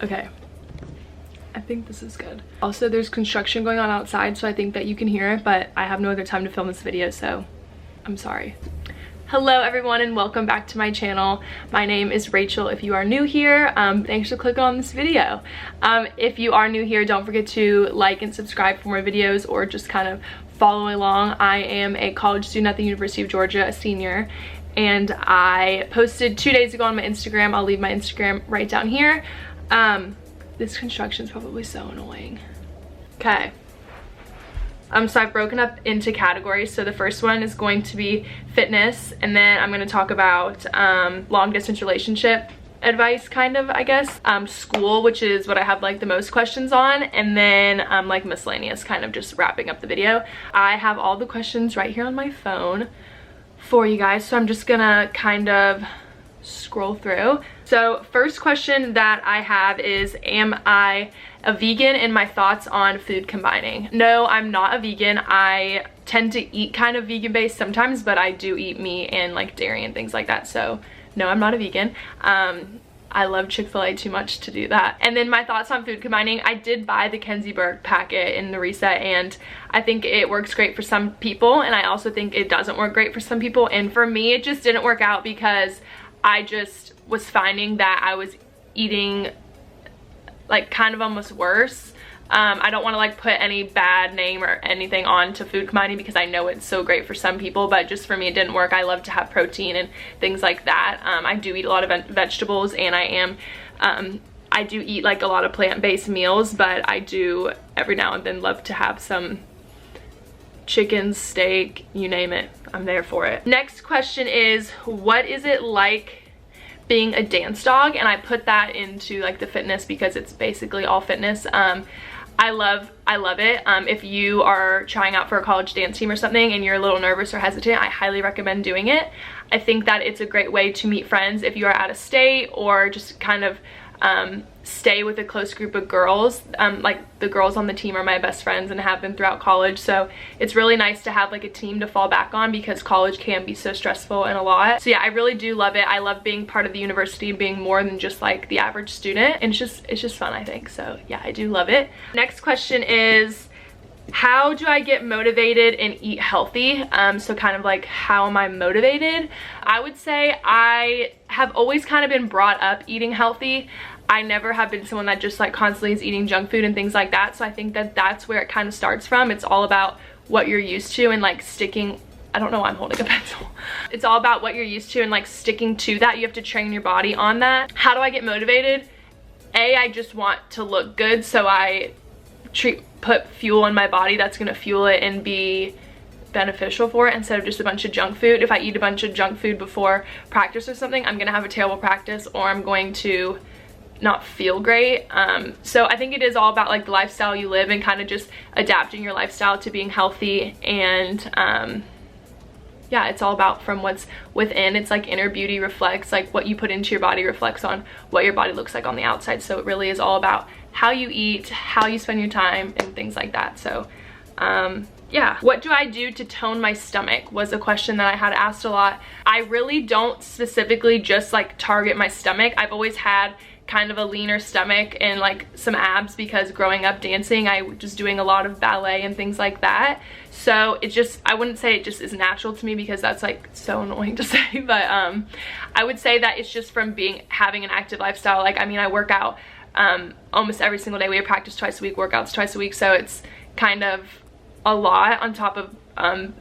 Okay, I think this is good. Also, there's construction going on outside, so I think that you can hear it, but I have no other time to film this video, so I'm sorry. Hello everyone and welcome back to my channel. My name is Rachel. If you are new here, thanks for clicking on this video. If you are new here, don't forget to like and subscribe for more videos or just kind of follow along. I am a college student at the University of Georgia, a senior, and I posted 2 days ago on my Instagram. I'll leave my Instagram right down here. This construction is probably so annoying. Okay. So I've broken up into categories. So the first one is going to be fitness, and then I'm going to talk about long distance relationship advice, kind of, I guess, school, which is what I have like the most questions on, and then like miscellaneous, kind of just wrapping up the video. I have all the questions right here on my phone for you guys, so I'm just gonna kind of scroll through. So first question that I have is, am I a vegan, and my thoughts on food combining? No, I'm not a vegan. I tend to eat kind of vegan based sometimes, but I do eat meat and like dairy and things like that. So no, I'm not a vegan. I love Chick-fil-A too much to do that. And then my thoughts on food combining, I did buy the Kenzieberg packet in the reset, and I think it works great for some people, and I also think it doesn't work great for some people. And for me, it just didn't work out because I just was finding that I was eating like kind of almost worse. I don't want to like put any bad name or anything on to food combining because I know it's so great for some people, but just for me it didn't work. I love to have protein and things like that. I do eat a lot of vegetables, and I do eat like a lot of plant-based meals, but I do every now and then love to have some chicken, steak, you name it, I'm there for it. Next question is, what is it like being a dance dog? And I put that into like the fitness because it's basically all fitness. I love it. If you are trying out for a college dance team or something and you're a little nervous or hesitant, I highly recommend doing it. I think that it's a great way to meet friends if you are out of state, or just kind of stay with a close group of girls. Like the girls on the team are my best friends and have been throughout college, so it's really nice to have like a team to fall back on because college can be so stressful and a lot. So yeah, I really do love it. I love being part of the university, being more than just like the average student, and it's just fun, I think. So yeah, I do love it. Next question is, how do I get motivated and eat healthy? So kind of like, how am I motivated? I would say I have always kind of been brought up eating healthy. I never have been someone that just like constantly is eating junk food and things like that. So I think that that's where it kind of starts from. It's all about what you're used to and like sticking. I don't know why I'm holding a pencil. It's all about what you're used to and like sticking to that. You have to train your body on that. How do I get motivated? I just want to look good, so I put fuel in my body that's gonna fuel it and be beneficial for it, instead of just a bunch of junk food. If I eat a bunch of junk food before practice or something, I'm gonna have a terrible practice, or I'm going to not feel great. So I think it is all about like the lifestyle you live and kind of just adapting your lifestyle to being healthy. And yeah, it's all about from what's within. It's like inner beauty reflects, like what you put into your body reflects on what your body looks like on the outside. So it really is all about how you eat, how you spend your time, and things like that. So yeah. What do I do to tone my stomach was a question that I had asked a lot. I really don't specifically just like target my stomach. I've always had kind of a leaner stomach and like some abs because growing up dancing, I was just doing a lot of ballet and things like that. So it just, I wouldn't say it just is natural to me because that's like so annoying to say, but I would say that it's just from having an active lifestyle. Like, I mean, I work out almost every single day. We have practice twice a week, workouts twice a week, so it's kind of a lot on top of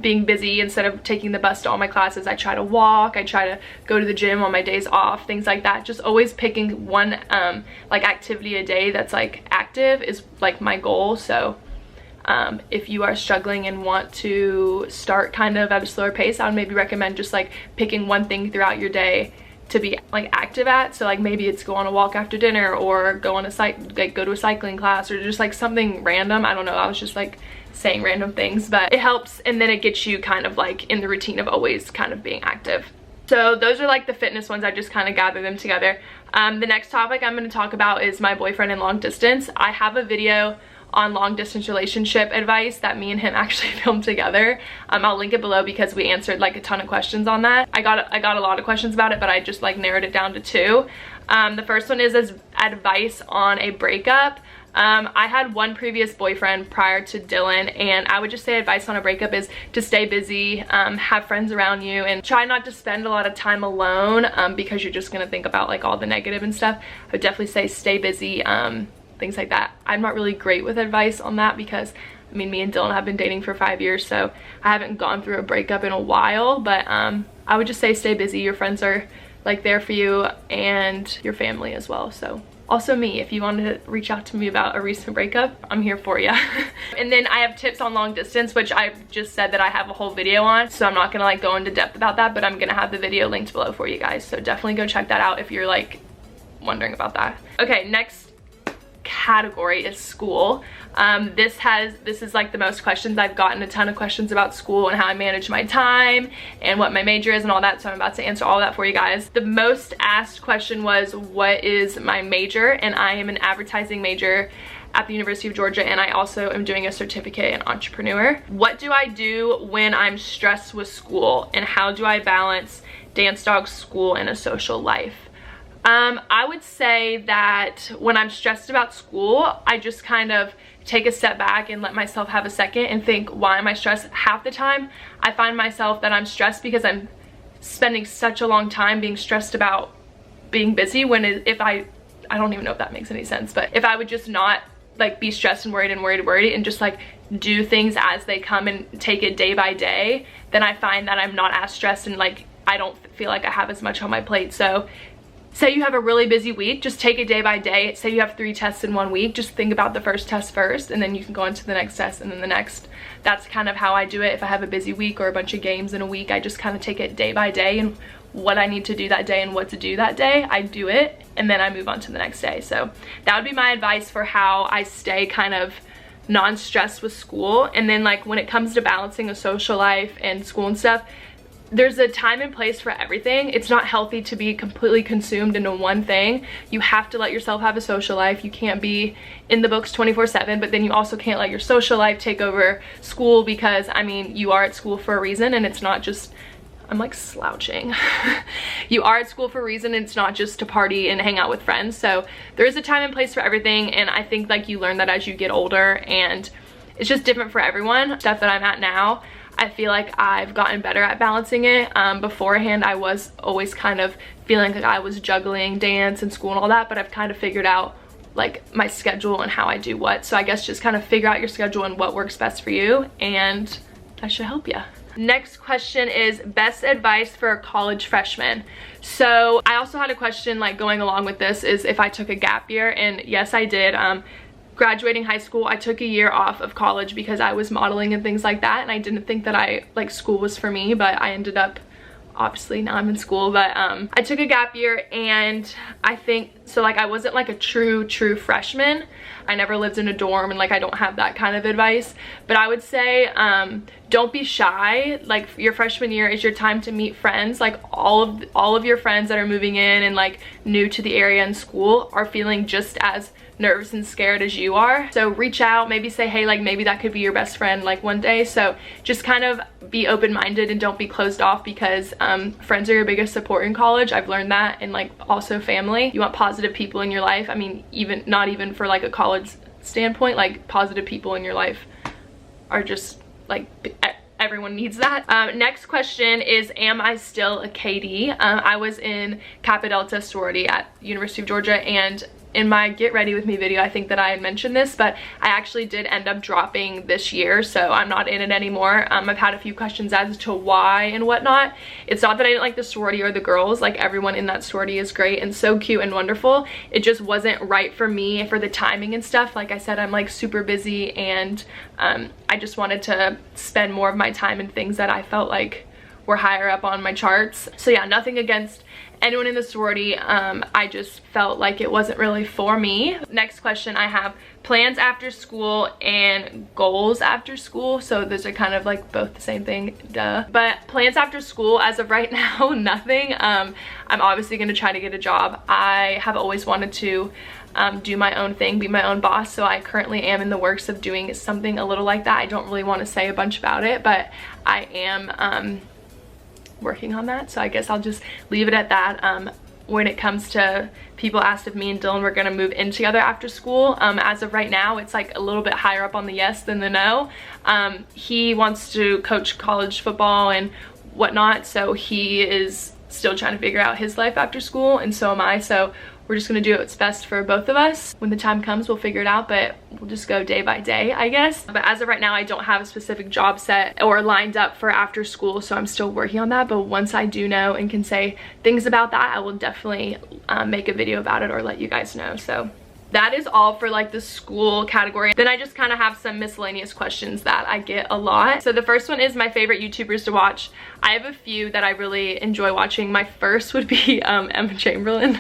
being busy. Instead of taking the bus to all my classes, I try to walk, I try to go to the gym on my days off, things like that. Just always picking one like activity a day that's like active is like my goal. So if you are struggling and want to start kind of at a slower pace, I would maybe recommend just like picking one thing throughout your day to be like active at. So like maybe it's go on a walk after dinner, or go on a go to a cycling class, or just like something random. I don't know, I was just like saying random things, but it helps, and then it gets you kind of like in the routine of always kind of being active. So those are like the fitness ones. I just kind of gather them together. The next topic I'm going to talk about is my boyfriend in long distance. I have a video on long distance relationship advice that me and him actually filmed together. I'll link it below because we answered like a ton of questions on that. I got a lot of questions about it, but I just like narrowed it down to 2. The first one is as advice on a breakup. I had one previous boyfriend prior to Dylan, and I would just say advice on a breakup is to stay busy, have friends around you, and try not to spend a lot of time alone because you're just gonna think about like all the negative and stuff. I would definitely say stay busy, things like that. I'm not really great with advice on that because I mean, me and Dylan have been dating for 5 years, so I haven't gone through a breakup in a while, but I would just say stay busy. Your friends are like there for you, and your family as well. So also me, if you wanted to reach out to me about a recent breakup, I'm here for you. And then I have tips on long distance, which I've just said that I have a whole video on, so I'm not gonna like go into depth about that, but I'm gonna have the video linked below for you guys, so definitely go check that out if you're like wondering about that. Okay, next category is school. This is like the most questions. I've gotten a ton of questions about school and how I manage my time and what my major is and all that, so I'm about to answer all that for you guys. The most asked question was, what is my major? And I am an advertising major at the University of Georgia, and I also am doing a certificate in entrepreneur. What do I do when I'm stressed with school, and how do I balance dance dog, school, and a social life? I would say that when I'm stressed about school, I just kind of take a step back and let myself have a second and think, why am I stressed? Half the time I find myself that I'm stressed because I'm spending such a long time being stressed about being busy, when if I don't even know if that makes any sense, but if I would just not like be stressed and worried and just like do things as they come and take it day by day, then I find that I'm not as stressed and like I don't feel like I have as much on my plate. So say you have a really busy week, just take it day by day. Say you have 3 tests in 1 week, just think about the first test first, and then you can go on to the next test and then the next. That's kind of how I do it. If I have a busy week or a bunch of games in a week, I just kind of take it day by day, and what I need to do that day and what to do that day, I do it, and then I move on to the next day. So that would be my advice for how I stay kind of non-stressed with school. And then like when it comes to balancing a social life and school and stuff, there's a time and place for everything. It's not healthy to be completely consumed into one thing. You have to let yourself have a social life. You can't be in the books 24/7, but then you also can't let your social life take over school, because I mean, you are at school for a reason, and it's not just, I'm like slouching. You are at school for a reason, and it's not just to party and hang out with friends. So there is a time and place for everything, and I think like you learn that as you get older, and it's just different for everyone. Stuff that I'm at now, I feel like I've gotten better at balancing it. Beforehand, I was always kind of feeling like I was juggling dance and school and all that, but I've kind of figured out like my schedule and how I do what. So I guess just kind of figure out your schedule and what works best for you, and that should help you. Next question is best advice for a college freshman. So I also had a question like going along with this, is if I took a gap year, and yes, I did. Graduating high school, I took a year off of college because I was modeling and things like that, and I didn't think that school was for me, but I ended up, obviously now I'm in school, but I took a gap year, and I think, so like I wasn't like a true freshman. I never lived in a dorm, and like I don't have that kind of advice, but I would say don't be shy. Like your freshman year is your time to meet friends. Like all of your friends that are moving in and like new to the area and school are feeling just as nervous and scared as you are. So reach out, maybe say, hey, like maybe that could be your best friend like one day. So just kind of be open-minded and don't be closed off, because friends are your biggest support in college. I've learned that, and like also family. You want positive people in your life. I mean, even not even for like a college standpoint, like positive people in your life are just like, everyone needs that. Next question is, am I still a KD? I was in Kappa Delta sorority at University of Georgia, and in my get ready with me video, I think that I had mentioned this, but I actually did end up dropping this year, so I'm not in it anymore. I've had a few questions as to why and whatnot. It's not that I didn't like the sorority or the girls. Like everyone in that sorority is great and so cute and wonderful. It just wasn't right for me for the timing and stuff. Like I said, I'm like super busy, and I just wanted to spend more of my time in things that I felt like were higher up on my charts. So yeah, nothing against anyone in the sorority. I just felt like it wasn't really for me. Next question I have, plans after school and goals after school. So those are kind of like both the same thing, duh. But plans after school, as of right now, nothing. I'm obviously gonna try to get a job. I have always wanted to do my own thing, be my own boss, so I currently am in the works of doing something a little like that. I don't really want to say a bunch about it, but I am working on that, so I guess I'll just leave it at that. when it comes to people asked if me and Dylan were gonna move in together after school. As of right now, it's like a little bit higher up on the yes than the no. He wants to coach college football and whatnot, so he is still trying to figure out his life after school, and so am I. So we're just gonna do what's best for both of us. When the time comes, we'll figure it out, but we'll just go day by day, I guess. But as of right now, I don't have a specific job set or lined up for after school, so I'm still working on that. But once I do know and can say things about that, I will definitely make a video about it or let you guys know. So that is all for like the school category. Then I just kind of have some miscellaneous questions that I get a lot. So the first one is my favorite YouTubers to watch. I have a few that I really enjoy watching. My first would be Emma Chamberlain.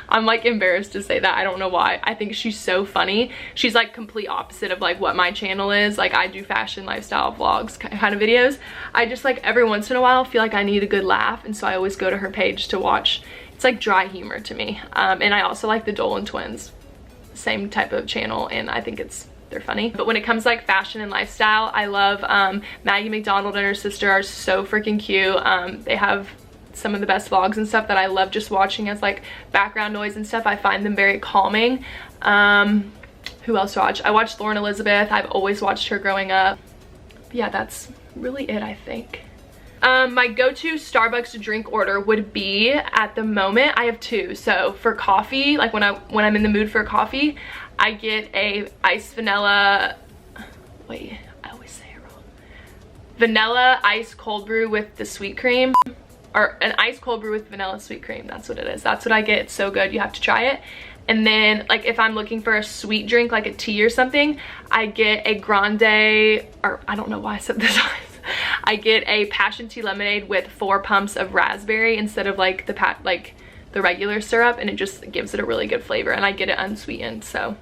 I'm like embarrassed to say that. I don't know why. I think she's so funny. She's like complete opposite of like what my channel is. Like I do fashion, lifestyle vlogs kind of videos. I just like every once in a while feel like I need a good laugh, and so I always go to her page to watch. It's like dry humor to me. And I also like the Dolan twins, same type of channel, and I think they're funny. But when it comes to like fashion and lifestyle, I love Maggie McDonald and her sister are so freaking cute. They have some of the best vlogs and stuff that I love just watching as like background noise and stuff. I find them very calming. Who else to watch? I watched Lauren Elizabeth. I've always watched her growing up. But yeah, that's really it, I think. My go-to Starbucks drink order would be, at the moment, I have two. So for coffee, like when I'm in the mood for coffee, I get a iced vanilla, wait, I always say it wrong. Vanilla iced cold brew with the sweet cream. Or an iced cold brew with vanilla sweet cream. That's what it is. That's what I get. It's so good. You have to try it. And then like if I'm looking for a sweet drink, like a tea or something, I get a grande, or I don't know why I said this. I get a passion tea lemonade with 4 pumps of raspberry instead of like the regular syrup, and it just gives it a really good flavor, and I get it unsweetened. So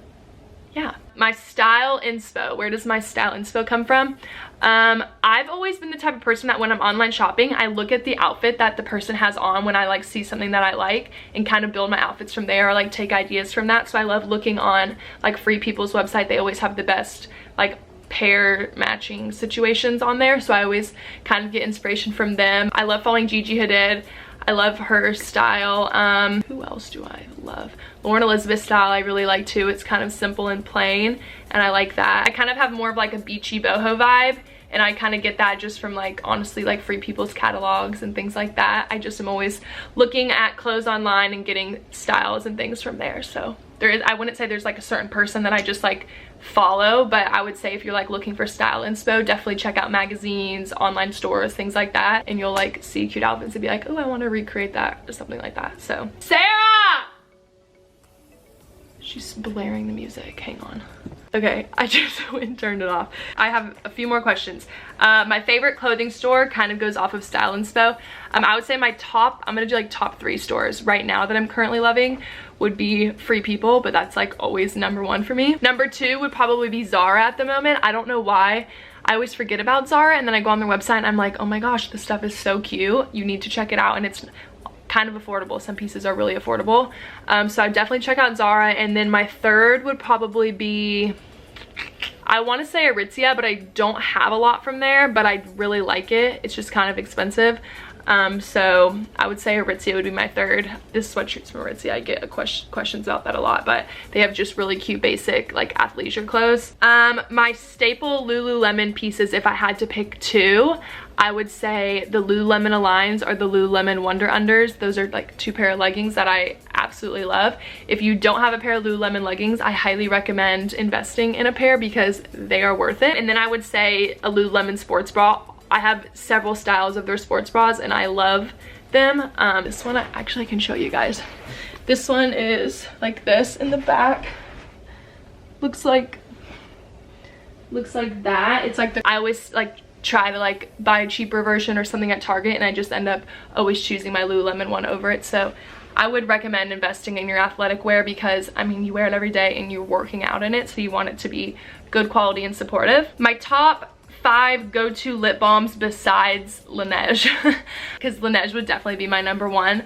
yeah. My style inspo. Where does my style inspo come from? I've always been the type of person that when I'm online shopping, I look at the outfit that the person has on when I like see something that I like and kind of build my outfits from there, or like take ideas from that. So I love looking on like Free People's website. They always have the best like pair matching situations on there, so I always kind of get inspiration from them. I love following Gigi Hadid. I love her style. Who else do I love? Lauren Elizabeth style I really like too. It's kind of simple and plain, and I like that. I kind of have more of like a beachy boho vibe, and I kind of get that just from like honestly like Free People's catalogs and things like that. I just am always looking at clothes online and getting styles and things from there. So I wouldn't say there's like a certain person that I just like follow, but I would say if you're like looking for style inspo, definitely check out magazines, online stores, things like that, and you'll like see cute outfits and be like, oh, I want to recreate that or something like that. So Sarah, she's blaring the music, hang on. Okay, I just went and turned it off. I have a few more questions. My favorite clothing store kind of goes off of style inspo. I would say my top, I'm gonna do like top 3 stores right now that I'm currently loving would be Free People, but that's like always #1 for me. #2 would probably be Zara at the moment. I don't know why. I always forget about Zara, and then I go on their website and I'm like, oh my gosh, this stuff is so cute. You need to check it out, and it's kind of affordable. Some pieces are really affordable. So I definitely check out Zara. And then my third would probably be, I want to say Aritzia, but I don't have a lot from there, but I really like it. It's just kind of expensive. So I would say Aritzia would be my third. This sweatshirt's from Aritzia. I get questions about that a lot, but they have just really cute basic like athleisure clothes. My staple Lululemon pieces, if I had to pick 2, I would say the Lululemon Aligns or the Lululemon Wonder Unders. Those are like 2 pair of leggings that I absolutely love. If you don't have a pair of Lululemon leggings, I highly recommend investing in a pair because they are worth it. And then I would say a Lululemon sports bra. I have several styles of their sports bras and I love them. This one I can show you guys. This one is like this in the back. Looks like that. It's like I always like try to like buy a cheaper version or something at Target, and I just end up always choosing my Lululemon one over it. So I would recommend investing in your athletic wear because I mean you wear it every day and you're working out in it, so you want it to be good quality and supportive. My top 5 go-to lip balms besides Laneige, because Laneige would definitely be my #1.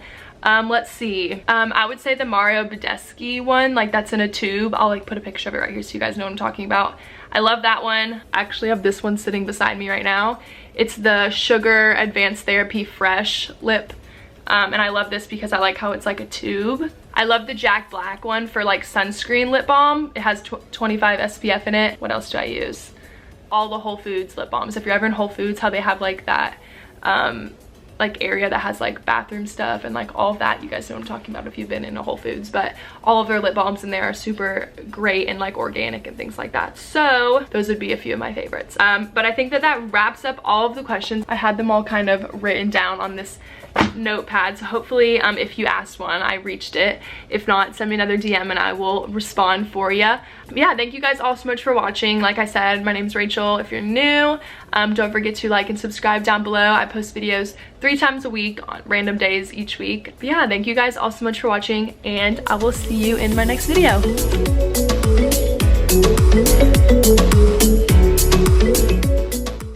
Let's see. I would say the Mario Badescu one, like that's in a tube. I'll like put a picture of it right here so you guys know what I'm talking about. I love that one. I actually have this one sitting beside me right now. It's the Sugar Advanced Therapy Fresh Lip And I love this because I like how it's like a tube. I love the Jack Black one for like sunscreen lip balm. It has 25 SPF in it. What else do I use? All the Whole Foods lip balms. If you're ever in Whole Foods, how they have like that like area that has like bathroom stuff and like all of that. You guys know what I'm talking about if you've been in a Whole Foods, but all of their lip balms in there are super great and like organic and things like that. So those would be a few of my favorites. But I think that that wraps up all of the questions. I had them all kind of written down on this notepad, so hopefully if you asked one, I reached it. If not, send me another DM and I will respond for you. Yeah, thank you guys all so much for watching. Like I said, my name's Rachel. If you're new, don't forget to like and subscribe down below. I post videos 3 times a week on random days each week. But yeah, thank you guys all so much for watching, and I will see you in my next video.